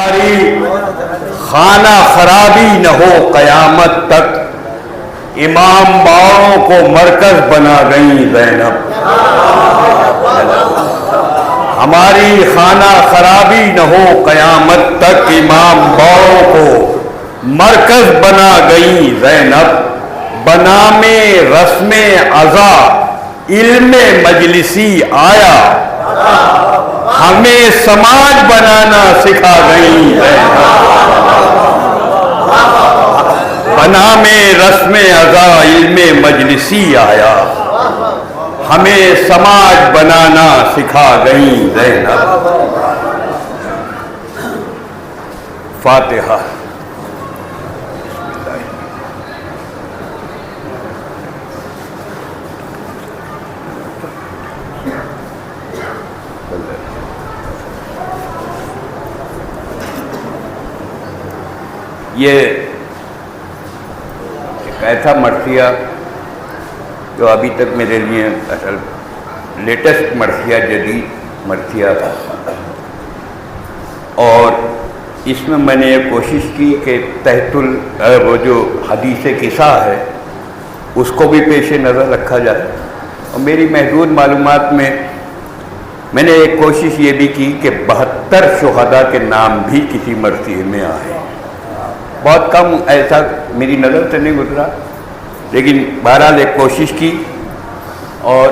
ہماری خانہ خرابی نہ ہو قیامت تک، امام باڑوں کو مرکز بنا گئی زینب۔ ہماری خانہ خرابی نہ ہو قیامت تک، امام باڑوں کو مرکز بنا گئی زینب۔ بنام رسم عزا علم مجلسی آیا، ہمیں سماج بنانا سکھا گئی زینب۔ بنام رسم عزا علم مجلسی آیا، ہمیں سماج بنانا سکھا گئی زینب۔ فاتحہ۔ یہ ایک ایسا مرثیہ جو ابھی تک میرے لیے اصل لیٹسٹ مرثیہ، جدید مرثیہ تھا، اور اس میں میں نے یہ کوشش کی کہ تحت وہ جو حدیث قصہ ہے اس کو بھی پیش نظر رکھا جائے، اور میری محدود معلومات میں نے ایک کوشش یہ بھی کی کہ 72 شہداء کے نام بھی کسی مرثیے میں آئے۔ بہت کم ایسا میری نظر سے نہیں گزرا، لیکن بہرحال ایک کوشش کی، اور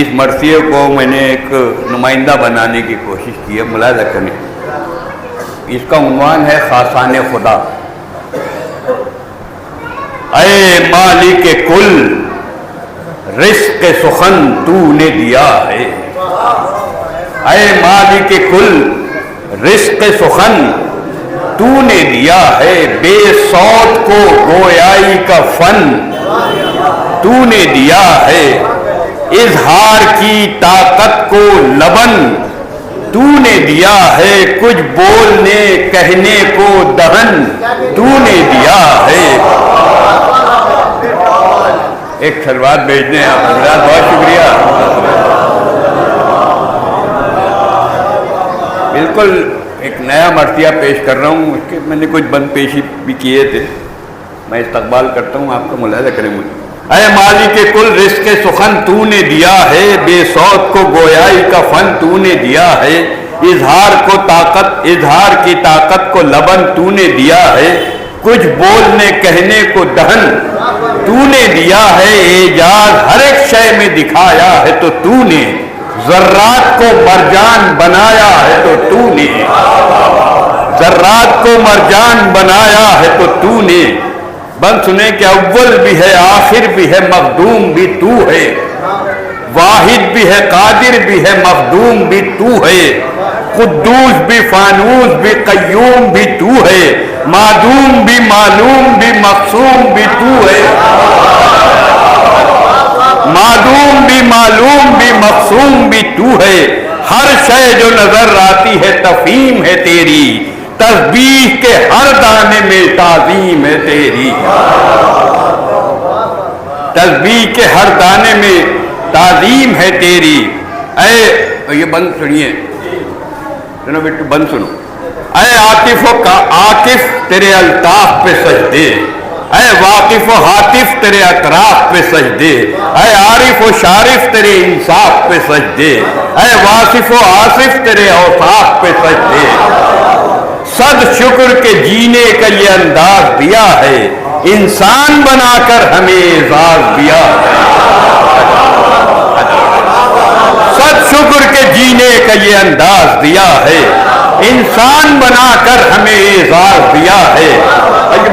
اس مرثیے کو میں نے ایک نمائندہ بنانے کی کوشش کی ہے۔ ملاحظہ کریں، اس کا عنوان ہے خاصان خدا۔ اے مالک کل، رزق سخن تو نے دیا ہے۔ اے مالک کل، رزق سخن تو نے دیا ہے، بے صوت کو گویائی کا فن تو نے دیا ہے، اظہار کی طاقت کو لبن تو نے دیا ہے، کچھ بولنے کہنے کو دہن تو نے دیا ہے۔ ایک سلوات بھیج دیں آپ حضرات، بہت شکریہ۔ بالکل ایک نیا مرثیہ پیش کر رہا ہوں، اس کے میں نے کچھ بند پیشی بھی کیے تھے، میں استقبال کرتا ہوں آپ کا، ملاحظہ کریں مجھے۔ اے مالک کل، رزق سخن تو نے دیا ہے، بے صوت کو گویائی کا فن تو نے دیا ہے، اظہار کی طاقت کو لبن تو نے دیا ہے، کچھ بولنے کہنے کو دہن تو نے دیا ہے، اعجاز ہر ایک شے میں دکھایا ہے تو نے، ذرات کو مرجان بنایا ہے تو نے، ذرات کو مرجان بنایا ہے تو نے۔ بند سنیں کہ اول بھی ہے آخر بھی ہے مخدوم بھی تو ہے، واحد بھی ہے قادر بھی ہے مخدوم بھی تو ہے، قدوس بھی فانوس بھی قیوم بھی تو ہے، معدوم بھی معلوم بھی مقسوم بھی تو ہے، معدوم بھی معلوم بھی مقسوم بھی تو ہے، ہر شے جو نظر آتی ہے تفہیم ہے تیری، تسبیح کے ہر دانے میں تعظیم ہے تیری، تسبیح کے ہر دانے میں تعظیم ہے تیری۔ اے یہ بند سنیے، سنو بیٹو بند سنو۔ اے عاطف و عاطف تیرے الطاف پہ سجدے، اے واقف و حاطف تیرے اطراف پہ سجدے، اے عارف و شارف تیرے انصاف پہ سجدے، اے واصف و آصف تیرے اوصاف پہ سجدے۔ صد شکر کے جینے کا یہ انداز دیا ہے، انسان بنا کر ہمیں اعزاز دیا ہے۔ صد شکر کے جینے کا یہ انداز دیا ہے، انسان بنا کر ہمیں اعزاز دیا ہے۔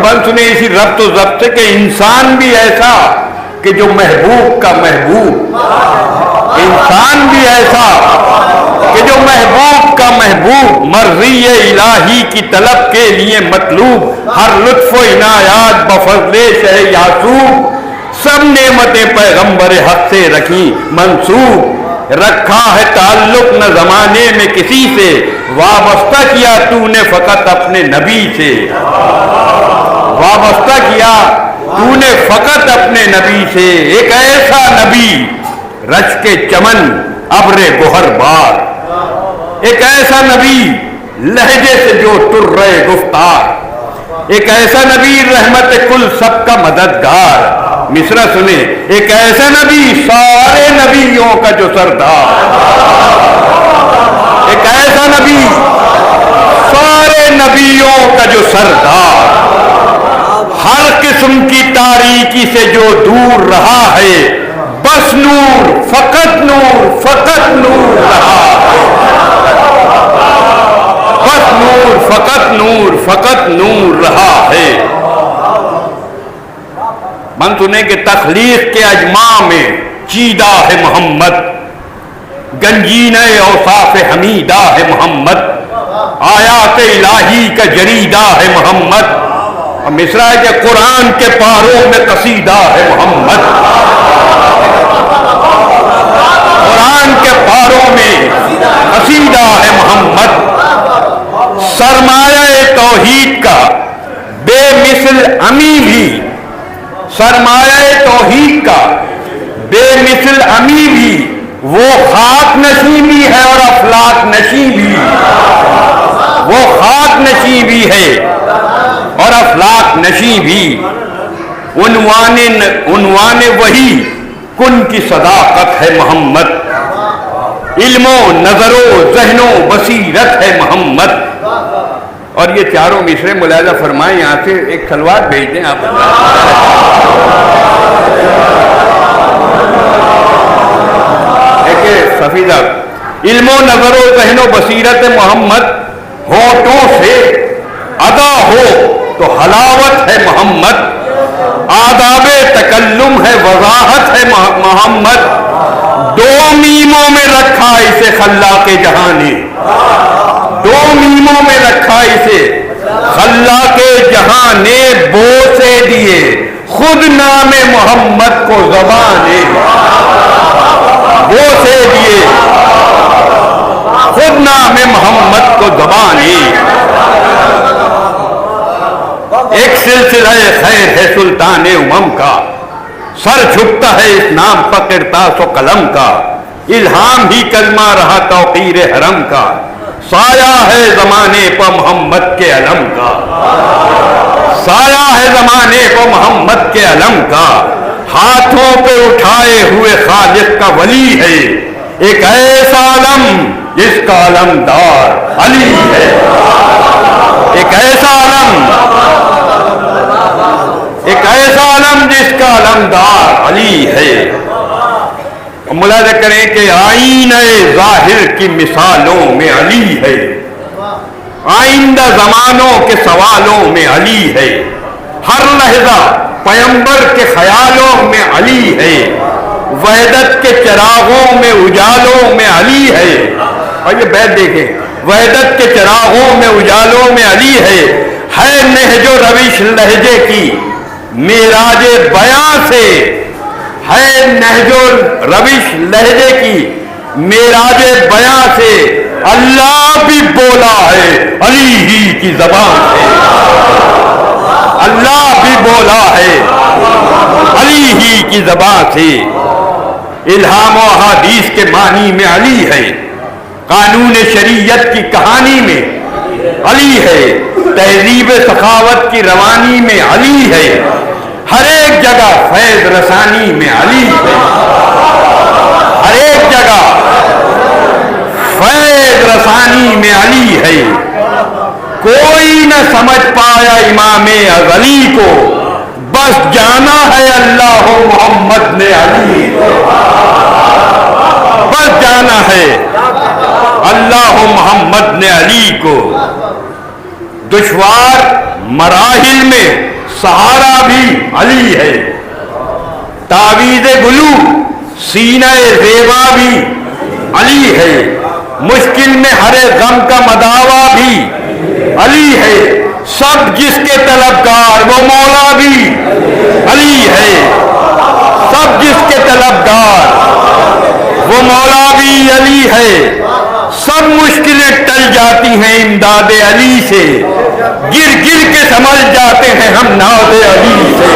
بند سنیں اسی ربط و ضبط سے کہ انسان بھی ایسا کہ جو محبوب کا محبوب، انسان بھی ایسا کہ جو محبوب کا محبوب، مرضی الہی کی طلب کے لیے مطلوب، ہر لطف و عنایات بفضل شہ یعقوب، سب نعمتیں پیغمبر حق سے رکھی منسوب، رکھا ہے تعلق نہ زمانے میں کسی سے، وابستہ کیا تو نے فقط اپنے نبی سے، وابستہ کیا تو نے فقط اپنے نبی سے۔ ایک ایسا نبی رچ کے چمن ابر گوہر بار، ایک ایسا نبی لہجے سے جو تر رہے گفتار، ایک ایسا نبی رحمت کل سب کا مددگار، مصرع سنیں، ایک ایسا نبی سارے نبیوں کا جو سردار، ایک ایسا نبی سارے نبیوں کا جو سردار، ہر قسم کی تاریکی سے جو دور رہا ہے، بس نور فقط نور رہا ہے، بس فقط نور رہا ہے۔ من سنے کہ تخلیق کے اجماع میں چیدہ ہے محمد، گنجینہ اوصاف حمیدہ ہے محمد، آیات الہی کا جریدہ ہے محمد، اور مصرع ہے کہ قرآن کے پاروں میں قصیدہ ہے محمد، قرآن کے پاروں میں قصیدہ ہے محمد، سرمایہ توحید کا بے مثل امی بھی، سرمایہ توحید کا بے مثل امی بھی، وہ خاک نشیں بھی ہے اور افلاک نشیں بھی، وہ خاک نشیں بھی ہے اور افلاک نشیں بھی، عنوان وحی کن کی صداقت ہے محمد، علم و نظر و ذہن و بصیرت ہے محمد۔ اور یہ چاروں مصرے ملاحظہ فرمائیں، یہاں سے ایک سلوات بھیج دیں آپ، حفیظ صاحب، علم و نظر و ذہن و بصیرت محمد، ہونٹوں سے ادا ہو تو حلاوت ہے محمد، آداب تکلم ہے وضاحت ہے محمد، دو میموں میں رکھا اسے خلاق جہاں نے، دو میموں میں رکھا اسے خلاق جہاں نے، بوسے دیے خود نام محمد کو زبانے، بوسے دیے خود نام محمد کو زبانے، ایک سلسلہ خیر ہے سلطان امم کا، سر جھکتا ہے اس نام پر قرطاس و قلم کا، الہام ہی کلمہ رہا توقیر حرم کا، سایہ ہے زمانے پر محمد کے علم کا، سایہ ہے زمانے پر محمد کے علم کا، ہاتھوں پہ اٹھائے ہوئے خالق کا ولی ہے، ایک ایسا علم جس کا علمدار علی ہے، ایک ایسا علم، ایک ایسا علم جس کا علمدار علی ہے۔ ملاحظہ کریں کہ آئینہ ظاہر کی مثالوں میں علی ہے، آئندہ زمانوں کے سوالوں میں علی ہے، ہر لحظہ پیمبر کے خیالوں میں علی ہے، وحدت کے چراغوں میں اجالوں میں علی ہے، اور یہ بیت دیکھیں، وحدت کے چراغوں میں اجالوں میں علی ہے نہج و روش لہجے کی معراج بیاں سے، ہے نہج و روش لہجے کی معراج بیاں سے، اللہ بھی بولا ہے علی ہی کی زبان سے، اللہ بھی بولا ہے علی ہی کی زبان سے، الہام و احادیث کے معنی میں علی ہے، قانون شریعت کی کہانی میں علی ہے، تہذیب سخاوت کی روانی میں علی ہے، ہر ایک جگہ فیض رسانی میں علی ہے، ہر ایک جگہ فیض رسانی میں علی ہے، کوئی نہ سمجھ پایا امام ازلی کو، بس جانا ہے اللہ و محمد نے علی کو، بس جانا ہے اللہ و محمد نے علی کو، دشوار مراحل میں سہارا بھی علی ہے، تعویذ گلو سینہ زیبا بھی علی ہے، مشکل میں ہر غم کا مداوا بھی علی ہے، سب جس کے طلبگار وہ مولا بھی علی ہے، سب جس کے طلبگار وہ مولا بھی علی ہے، سب مشکلیں ٹل جاتی ہیں امداد علی سے، گر گر کے سمجھ جاتے ہیں ہم ناز علی سے،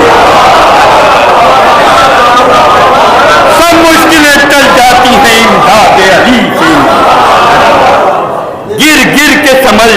سب مشکلیں ٹل جاتی ہیں امداد علی سے، گر گر کے سمجھ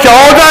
14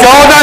14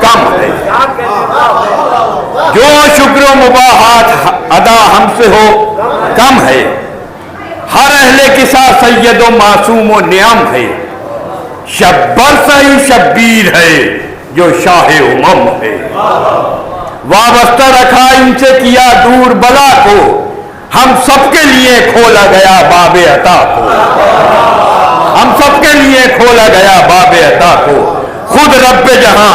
کم ہے. جو شکر و مباحات ادا ہم سے ہو کم ہے. ہر اہل قصہ سید و معصوم و نعم ہے. شبر سہی شبیر ہے جو شاہ امم ہے. وابستہ رکھا ان سے کیا دور بلا کو, ہم سب کے لیے کھولا گیا باب عطا کو. ہم سب کے لیے کھولا گیا باب عطا کو. خود رب جہاں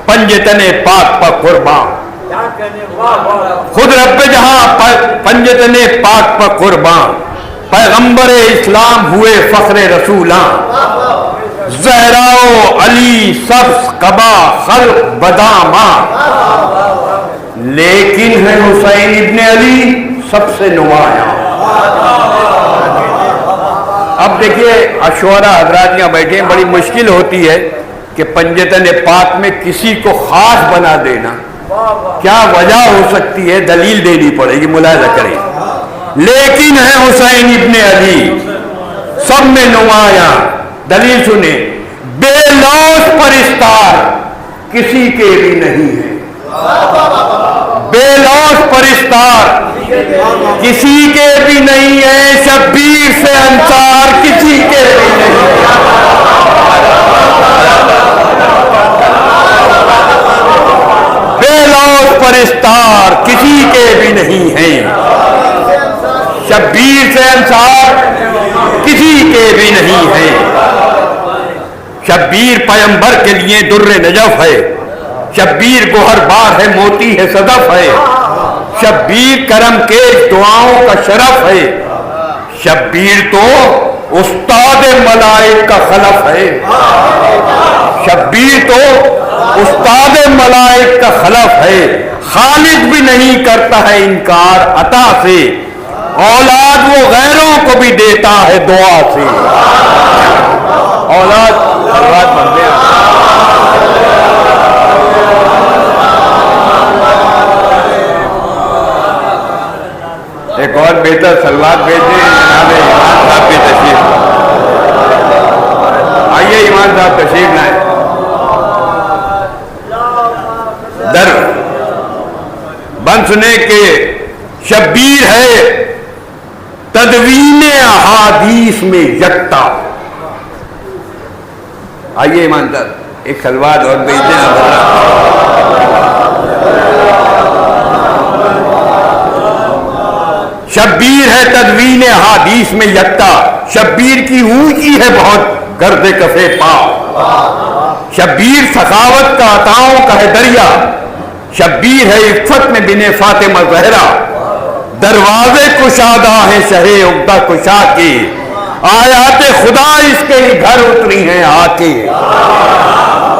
پنجتن پاک پر قربان. خود رب جہاں پنجتن پاک پر قربان. پیغمبر اسلام ہوئے فخر رسولاں. زہراء علی سبز قبا خلق بداماں. لیکن ہے حسین ابن علی سب سے نمایاں. اب دیکھیے عشورہ حضرات یہاں بیٹھے ہیں, بڑی مشکل ہوتی ہے کہ پنجتن پاک میں کسی کو خاص بنا دینا. کیا وجہ ہو سکتی ہے, دلیل دینی پڑے گی, ملاحظہ کریں. لیکن ہے حسین ابن علی سب میں نمایاں. دلیل سنیں. بے لوث پرستار کسی کے بھی نہیں ہے. بے لوث پرستار کسی کے بھی نہیں ہے. شبیر سے انصار کسی کے بھی نہیں ہے. بے لوث پرستار کسی کے بھی نہیں ہے. شبیر سے انصار کسی کے بھی نہیں ہے. شبیر پیمبر کے لیے در نجف ہے. شبیر گوہر بار ہے, موتی ہے, صدف ہے. شبیر کرم کے دعاؤں کا شرف ہے. شبیر تو استاد ملائک کا خلف ہے. شبیر تو استاد ملائک کا خلف ہے. خالق بھی نہیں کرتا ہے انکار عطا سے. اولاد وہ غیروں کو بھی دیتا ہے دعا سے. اولاد بات بنتے ہیں. ایک اور بہتر سلوات بھیجیں جناب ایمان صاحب کی تشریف. آئیے ایمان صاحب تشریف لائیں. در بن سنے کہ شبیر ہے تدوین احادیث میں یکتا. آئیے ایمان صاحب ایک سلوات اور بھیجیں. شبیر ہے تدوین احادیث میں یکتا. شبیر کی اونچی ہے بہت گرد کفے پاؤں. شبیر سخاوت کا عطاؤں کا ہے دریا. شبیر ہے عفت میں بن فاطمہ زہرا. دروازے کشادہ ہیں شہ عقدہ کشا کے. آیات خدا اس کے ہی گھر اتری ہیں آ کے.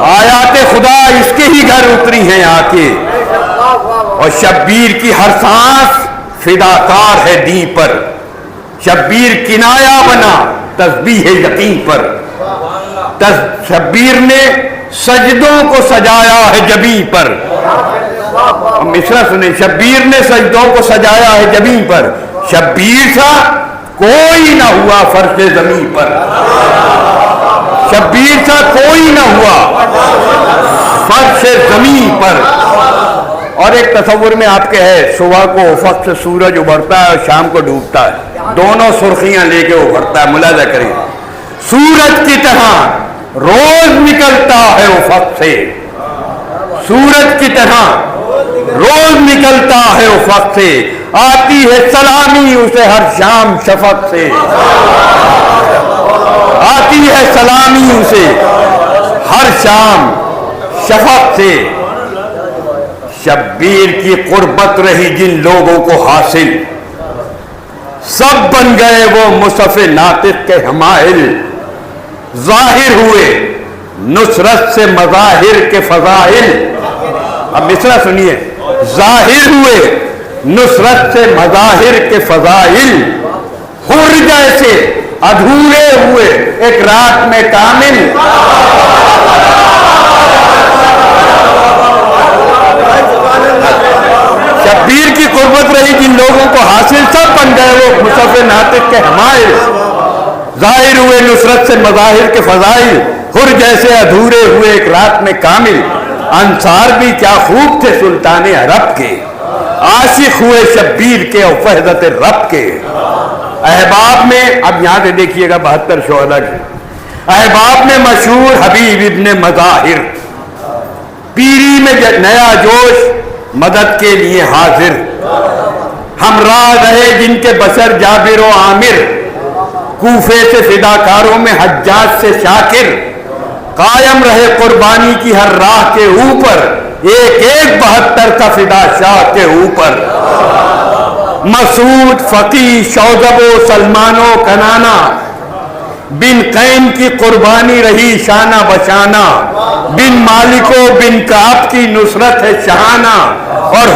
آیات خدا اس کے ہی گھر اتری ہیں آ کے. اور شبیر کی ہر سانس فداکار ہے دین پر. شبیر کنایا بنا تسبیح یقین پر. شبیر نے سجدوں کو سجایا ہے جبیں پر. مصرع سنیں. شبیر نے سجدوں کو سجایا ہے جبیں پر. شبیر سا کوئی نہ ہوا فرش زمین پر. شبیر سا کوئی نہ ہوا فرش زمین پر. اور ایک تصور میں آپ کے ہے, صبح کو افق سے سورج ابھرتا ہے اور شام کو ڈوبتا ہے, دونوں سرخیاں لے کے ابھرتا ہے. ملاحظہ کریں. سورج کی طرح روز نکلتا ہے افق سے. سورج کی طرح روز نکلتا ہے افق سے. آتی ہے سلامی اسے ہر شام شفق سے. آتی ہے سلامی اسے ہر شام شفق سے. شبیر کی قربت رہی جن لوگوں کو حاصل, سب بن گئے وہ مصحف ناطق کے حمائل. ظاہر ہوئے نصرت سے مظاہر کے فضائل. اب مصرع سنیے. ظاہر ہوئے نصرت سے مظاہر کے فضائل. حر جیسے ادھورے ہوئے ایک رات میں کامل. شبیر کی قربت رہی جن لوگوں کو حاصل, سب بن گئے وہ مصحف ناطق کے حمائل. ظاہر ہوئے نصرت سے مظاہر کے فضائل. حر جیسے ادھورے ہوئے ایک رات میں کامل. انصار بھی کیا خوب تھے سلطان عرب کے، عاشق ہوئے شبیر کے اور فہدت رب کے۔ احباب میں، اب یہاں سے دیکھیے گا 72 شہداء کے، احباب میں مشہور حبیب ابن مظاہر، پیری میں نیا جوش مدد کے لیے حاضر، ہمراہ رہے جن کے بشر جابر و عامر، کوفے سے فداکاروں میں حجاج سے شاکر، قائم رہے قربانی کی ہر راہ کے اوپر، ایک ایک 72 کا فدا شاہ کے اوپر۔ مسعود، فقی، شوذب و سلمان و کنانا، بن قیم کی قربانی رہی شانہ بشانہ، بن مالک و بن کعب کی نصرت ہے شہانہ، اور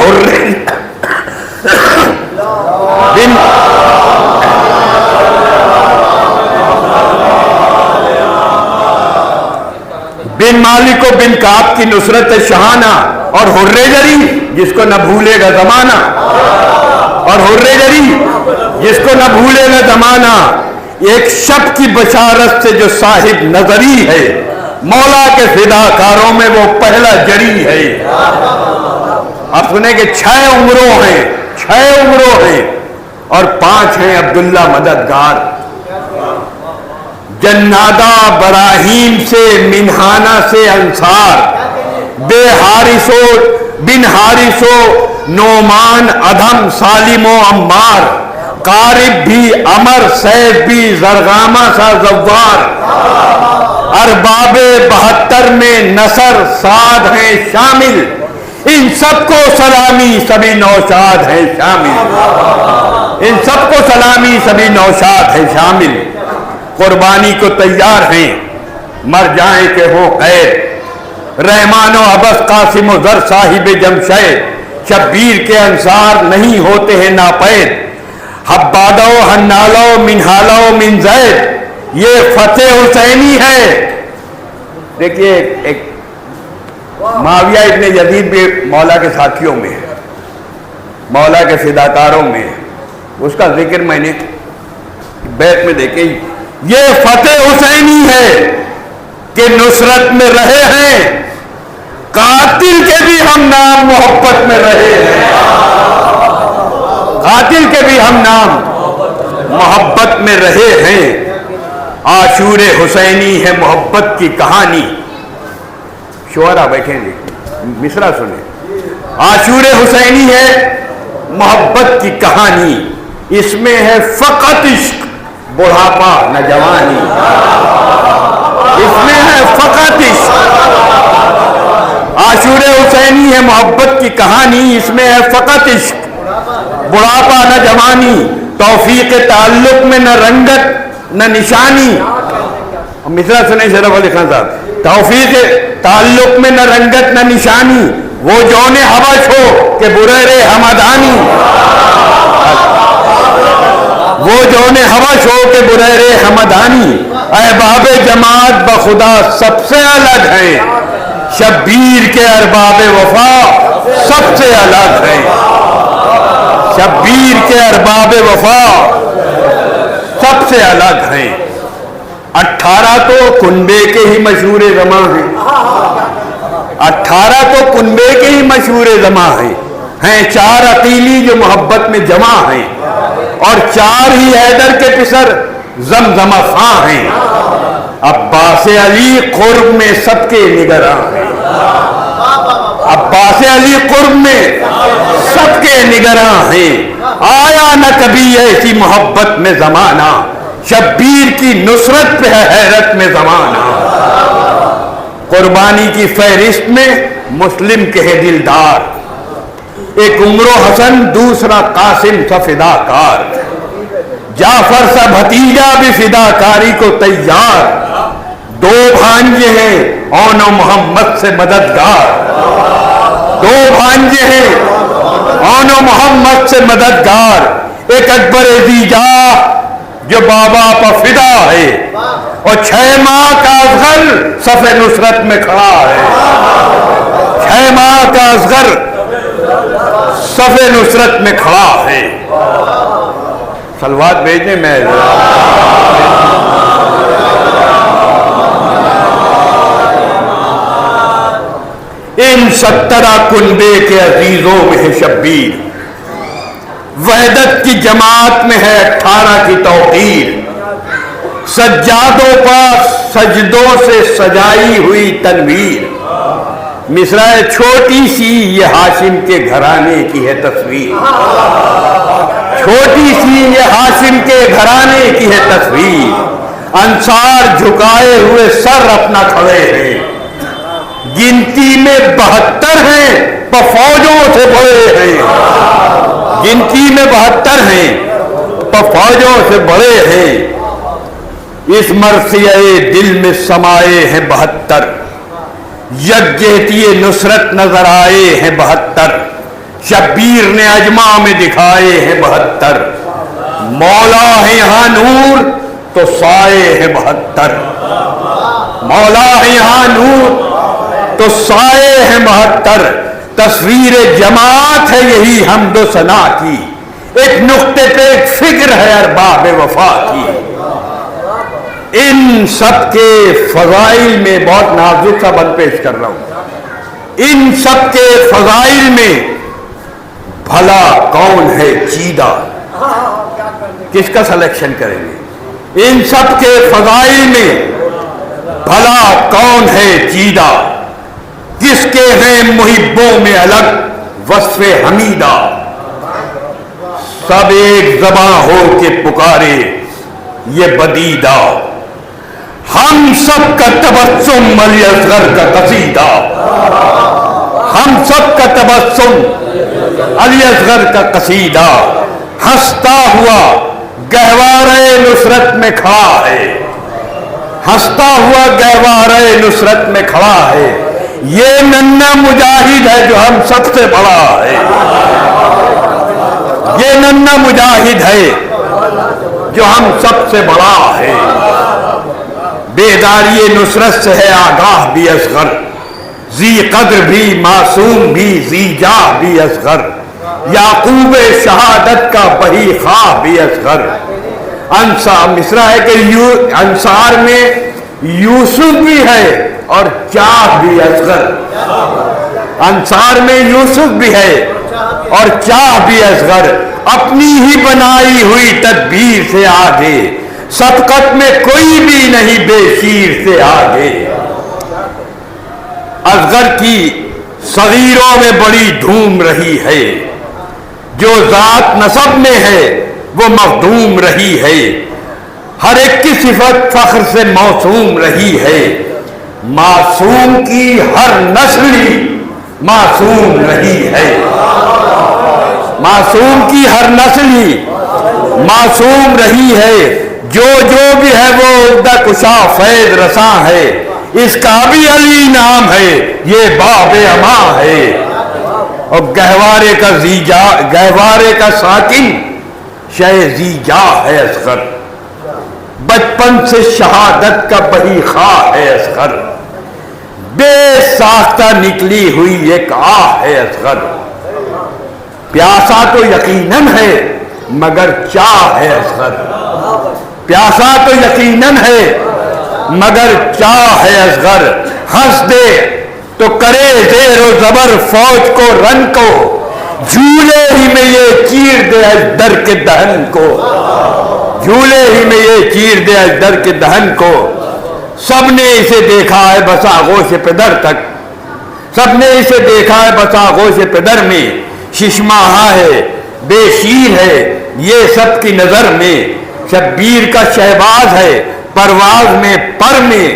بن مالک و بن کعب کی نصرت شہانہ، اور حرے جری جس کو نہ بھولے گا زمانہ، اور حرے جری جس کو نہ بھولے گا زمانہ، ایک شب کی بشارت سے جو صاحب نظری ہے، مولا کے فداکاروں میں وہ پہلا جری ہے۔ آپ سنیں کہ 6 عمروں ہیں، 6 عمروں ہیں، اور 5 ہیں عبداللہ مددگار۔ جنادہ براہیم سے، منہانہ سے انصار، بے حارثو بن حارثو، نعمان، ادھم، سالم و عمار، قارب بھی، عمر، سیف بھی، زرغامہ سا زوار، ارباب 72 میں نصر سعد ہیں شامل، ان سب کو سلامی سبھی نوشاد ہیں شامل، ان سب کو سلامی سبھی نوشاد ہیں شامل۔ قربانی کو تیار ہیں، مر جائیں کہ ہو قید، رحمان و عبس، قاسم و زر، صاحب جمشید، شبیر کے انصار نہیں ہوتے ہیں ناپید، حبادو، حنالو، منہالو، من زید، یہ فتح حسینی ہے۔ دیکھیے ایک معاویہ ابن یزید بھی مولا کے ساتھیوں میں ہے، مولا کے فداکاروں میں ہے، اس کا ذکر میں نے بیت میں دیکھیں، یہ فتح حسینی ہے کہ نصرت میں رہے ہیں، قاتل کے بھی ہم نام محبت میں رہے ہیں، قاتل کے بھی ہم نام محبت میں رہے ہیں۔ عاشور حسینی ہے محبت کی کہانی، شعرا بیٹھیں جی مصرع سنیں، عاشور حسینی ہے محبت کی کہانی، اس میں ہے فقط عشق، بڑھاپا نہ جوانی، اس میں ہے فقط عشق۔ عاشور حسینی ہے محبت کی کہانی، اس میں ہے فقط عشق، بڑھاپا نہ جوانی، توفیق تعلق میں نہ رنگت نہ نشانی۔ مصرع سنیں شرف علی خان صاحب، توفیق تعلق میں نہ رنگت نہ نشانی، وہ جون حبش ہو کہ بریر حمدانی، وہ جون حبش ہو کہ بریر حمدانی، احباب جماعت بخدا سب سے الگ ہیں، شبیر کے ارباب وفا سب سے الگ ہیں، شبیر کے ارباب وفا سب سے الگ ہیں۔ 18 تو کنبے کے ہی مشہور زماں ہیں، 18 تو کنبے کے ہی مشہور زماں ہیں 4 عقیلی جو محبت میں جمع ہیں، اور 4 ہی حیدر کے پسر زمزمہ خاں ہیں، عباس علی قرب میں سب کے نگراں ہیں، عباس علی قرب میں سب کے نگراں ہیں، آیا نہ کبھی ایسی محبت میں زمانہ، شبیر کی نصرت پہ ہے حیرت میں زمانہ۔ قربانی کی فہرست میں مسلم کے ہے دلدار، ایک عمر و حسن دوسرا قاسم سا فداکار، جعفر سا بھتیجا بھی فداکاری کو تیار، 2 بھانجے ہیں اون و محمد سے مددگار، 2 بھانجے ہیں اون و محمد سے مددگار، ایک اکبر ذی جاہ جو بابا پا فدا ہے، اور 6 ماہ کا اصغر صف نصرت میں کھڑا ہے، 6 ماہ کا اصغر صف نصرت میں کھڑا ہے۔ صلوات بھیجنے میں ان 17 کنبے کے عزیزوں میں ہے شبیر، وحدت کی جماعت میں ہے 18 کی توقیر، سجادوں پر سجدوں سے سجائی ہوئی تنویر، مصرع چھوٹی سی یہ ہاشم کے گھرانے کی ہے تصویر، چھوٹی سی یہ ہاشم کے گھرانے کی ہے تصویر، انصار جھکائے ہوئے سر اپنا کھڑے ہیں، گنتی میں 72 ہیں پر فوجوں سے بڑے ہیں، گنتی میں 72 ہیں پر فوجوں سے بڑے ہیں، اس مرثیہ دل میں سمائے ہیں 72، یکجہتی نصرت نظر آئے ہیں 72، شبیر نے اجماع میں دکھائے ہیں 72، مولا ہے یہاں نور تو سائے ہیں 72، مولا ہے یہاں نور تو سائے ہیں 72، تصویر جماعت ہے یہی حمد و ثنا کی، ایک نقطے پہ ایک فکر ہے ارباب وفا کی، ان سب کے فضائل میں بہت نازک سا بند پیش کر رہا ہوں، ان سب کے فضائل میں بھلا کون ہے چیدہ، کس کا سلیکشن کریں گے، ان سب کے فضائل میں بھلا کون ہے چیدہ، کس کے ہیں محبوں میں الگ وصف حمیدہ، سب ایک زباں ہو کے پکارے یہ بدیدہ، ہم سب کا تبسم علی اصغر کا قصیدہ، ہم سب کا تبسم علی اصغر کا قصیدہ، ہنستا ہوا گہوارے نصرت میں کھڑا ہے، ہنستا ہوا گہوارے نصرت میں کھڑا ہے، یہ ننھا مجاہد ہے جو ہم سب سے بڑا ہے، یہ ننھا مجاہد ہے جو ہم سب سے بڑا ہے، بیداری نصرت سے ہے آگاہ بھی اصغر، ذی قدر بھی معصوم بھی ذی جاہ بھی اصغر، یعقوب شہادت کا بہی خواہ بھی اصغر، مصرع ہے کہ انصار میں یوسف بھی ہے اور چاہ بھی اصغر، انصار میں یوسف بھی ہے اور چاہ بھی اصغر، اپنی ہی بنائی ہوئی تدبیر سے آگے، سبقت میں کوئی بھی نہیں بے شیر سے آگے، اصغر کی صغیروں میں بڑی دھوم رہی ہے، جو ذات نسب میں ہے وہ مخدوم رہی ہے، ہر ایک کی صفت فخر سے موسوم رہی ہے، معصوم کی ہر نسل معصوم رہی ہے، معصوم کی ہر نسل معصوم رہی ہے، جو بھی ہے وہ عہدہ کشا فیض رساں ہے، اس کا بھی علی نام ہے یہ باب اما ہے، اور گہوارے کا ساکن شہ ذی جاہ ہے اصغر، بچپن سے شہادت کا بہی خواہ ہے اصغر، بے ساختہ نکلی ہوئی ایک آہ ہے اصغر، پیاسا تو یقیناً ہے مگر چاہ ہے اصغر، پیاسا تو یقیناً ہے مگر چاہ ہے اصغر، ہنس دے تو کرے زیر و زبر فوج کو رن کو، جھولے ہی میں یہ چیر دے اجدر کے دہن کو، جھولے ہی میں یہ چیر دے اجدر کے دہن کو، سب نے اسے دیکھا ہے بس آغوش پدر تک، سب نے اسے دیکھا ہے بس آغوش پدر میں، ششماہا ہے بے شیر ہے یہ سب کی نظر میں، شبیر کا شہباز ہے پرواز میں پر میں،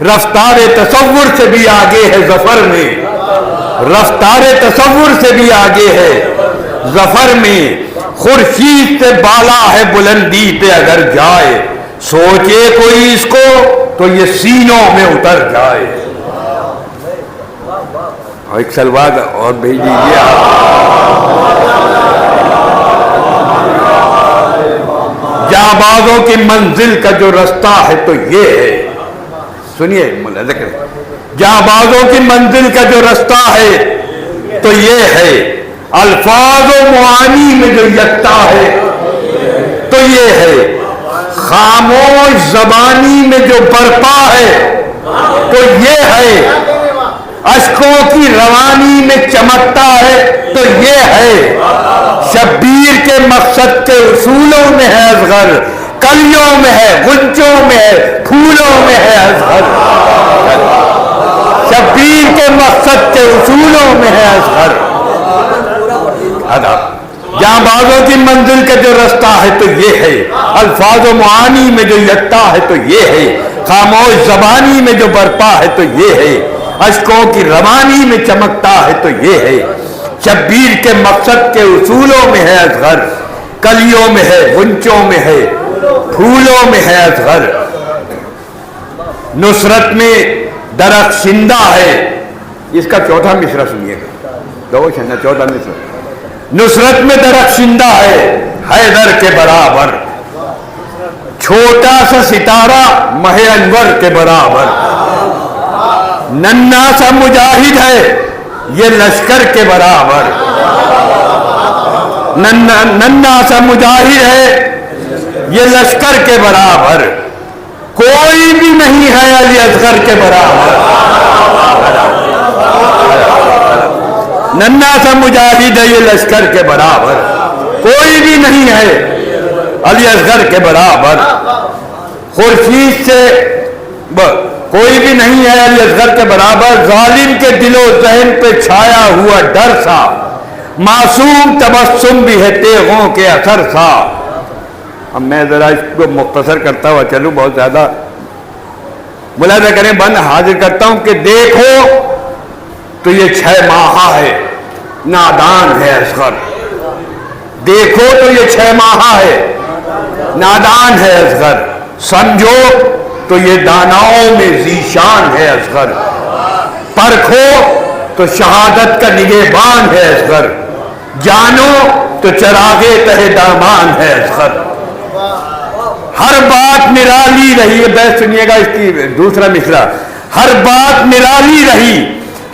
رفتار تصور سے بھی آگے ہے ظفر میں، رفتار تصور سے بھی آگے ہے ظفر میں، خورشید سے بالا ہے بلندی پہ اگر جائے، سوچے کوئی اس کو تو یہ سینوں میں اتر جائے، ایک سلوات اور بھیج دیجیے جانبازوں کی منزل کا جو رستہ ہے تو یہ ہے، سنیے ملاحظہ کریں، جانبازوں کی منزل کا جو رستہ ہے تو یہ ہے، الفاظ و معانی میں جو یکتا ہے تو یہ ہے، خاموش زبانی میں جو برپا ہے تو یہ ہے، اشکوں کی روانی میں چمکتا ہے تو یہ ہے، شبیر کے مقصد کے اصولوں میں ہے اصغر، کلیوں میں ہے، غنچوں میں ہے، پھولوں میں ہے اصغر، شبیر کے مقصد کے اصولوں میں ہے اصغر۔ جہاں بازوں کی منزل کا جو رستہ ہے تو یہ ہے، الفاظ و معانی میں جو یکتا ہے تو یہ ہے، خاموش زبانی میں جو برپا ہے تو یہ ہے، اشکوں کی روانی میں چمکتا ہے تو یہ ہے، شبیر کے مقصد کے اصولوں میں ہے اصغر، کلیوں میں ہے، غنچوں میں ہے، پھولوں میں ہے اصغر۔ نصرت میں درخشندہ ہے، اس کا چوتھا مصرع سنیے گا، دو شنہ چوتھا مصرع۔ نصرت میں درخشندہ ہے حیدر کے برابر، چھوٹا سا ستارہ ماہ انور کے برابر، ننھا سا مجاہد ہے یہ لشکر کے برابر، ننھا سا مجاہد ہے یہ لشکر کے برابر، کوئی بھی نہیں ہے علی اصغر کے برابر، ننھا سا مجاہد ہے یہ لشکر کے برابر، کوئی بھی نہیں ہے علی اصغر کے برابر، خورشید سے کوئی بھی نہیں ہے علی اصغر کے برابر، ظالم کے دل و ذہن پہ چھایا ہوا ڈر سا، معصوم تبسم بھی ہے تیغوں کے اثر سا۔ اب میں ذرا اس کو مختصر کرتا ہوا چلوں، بہت زیادہ ملاحظہ کریں، بند حاضر کرتا ہوں کہ دیکھو تو یہ 6 ماہہ ہے، نادان ہے اصغر، دیکھو تو یہ 6 ماہہ ہے، نادان ہے اصغر، سمجھو تو یہ داناؤں میں ذیشان ہے اصغر، پرکھو تو شہادت کا نگہبان ہے اصغر، جانو تو چراغے تہ دامان ہے اصغر۔ ہر بات نرالی رہی ہے، بیت سنیے گا اس کی دوسرا مصرع، ہر بات نرالی رہی،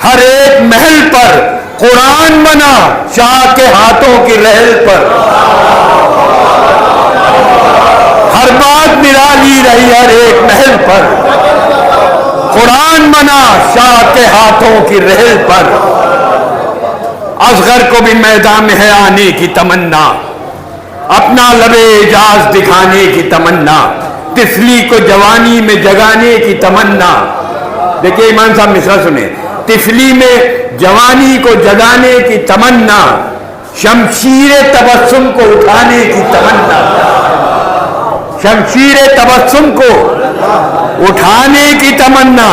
ہر ایک محل پر قرآن بنا شاہ کے ہاتھوں کی رحل پر، ہر بات نرالی رہی ہر ایک محل پر، قرآن بنا شاہ کے ہاتھوں کی رحل پر۔ اصغر کو بھی میدان میں ہے آنے کی تمنا، اپنا لب اعجاز دکھانے کی تمنا، طفلی کو جوانی میں جگانے کی تمنا۔ دیکھیں ایمان صاحب مصرع سنیں، طفلی میں جوانی کو جگانے کی تمنا، شمشیر تبسم کو اٹھانے کی تمنا، شمشیر تبسم کو اٹھانے کی تمنا۔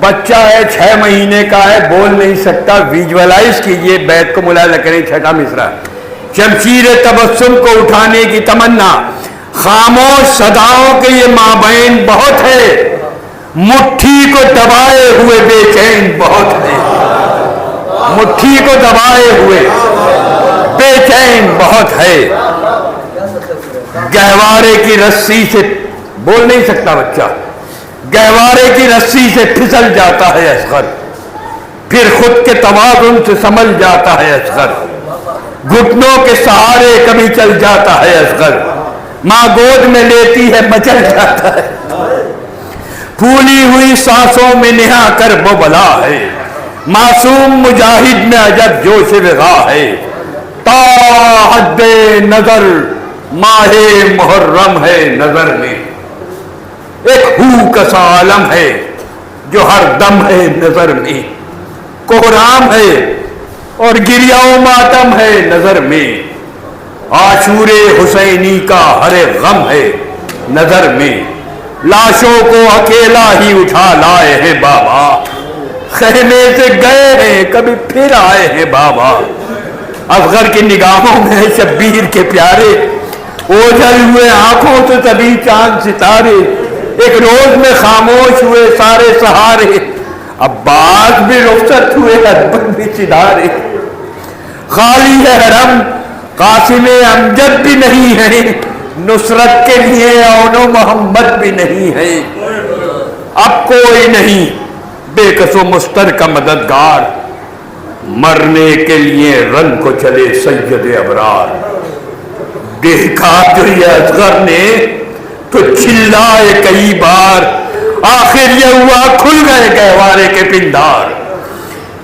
بچہ ہے 6 مہینے کا ہے، بول نہیں سکتا، ویژولائز کیجئے بیت کو ملاحظہ کریں، 6واں مصرع، شمشیر تبسم کو اٹھانے کی تمنا، خاموش صداؤں کے یہ مابین بہت ہے، مٹھی کو دبائے ہوئے بے چین بہت ہے، مٹھی کو دبائے ہوئے بے چین بہت ہے۔ گہوارے کی رسی سے بول نہیں سکتا بچہ، گہوارے کی رسی سے پھسل جاتا ہے اصغر، پھر خود کے توازن سے سنبھل جاتا ہے اصغر، گھٹنوں کے سہارے کبھی چل جاتا ہے اصغر، ماں گود میں لیتی ہے مچل جاتا ہے، پھولی ہوئی سانسوں میں نہا کر وہ بلا ہے، معصوم مجاہد میں عجب جوش وغا ہے، تا حد نظر ماہ محرم ہے نظر میں، ایک ہو کا سا عالم ہے جو ہر دم ہے نظر میں، کوہرام ہے اور گریہ و ماتم ہے نظر میں، عاشور حسینی کا ہر غم ہے نظر میں، لاشوں کو اکیلا ہی اٹھا لائے ہیں بابا، خیمے سے گئے ہیں کبھی پھر آئے ہیں بابا۔ اصغر کی نگاہوں میں شبیر کے پیارے، اوجھل ہوئے آنکھوں سے تبھی چاند ستارے، ایک روز میں خاموش ہوئے سارے سہارے، عباس بھی رخصت ہوئے اکبر بھی چدارے، خالی ہے حرم قاسم امجد بھی نہیں ہے، نصرت کے لیے اون و محمد بھی نہیں ہے، اب کوئی نہیں بے کس و مستر کا مددگار، مرنے کے لیے رن کو چلے سید ابرار۔ دیکھا جو یہ اصغر نے تو چلائے کئی بار، آخر یہ ہوا کھل گئے گہوارے کے پندار،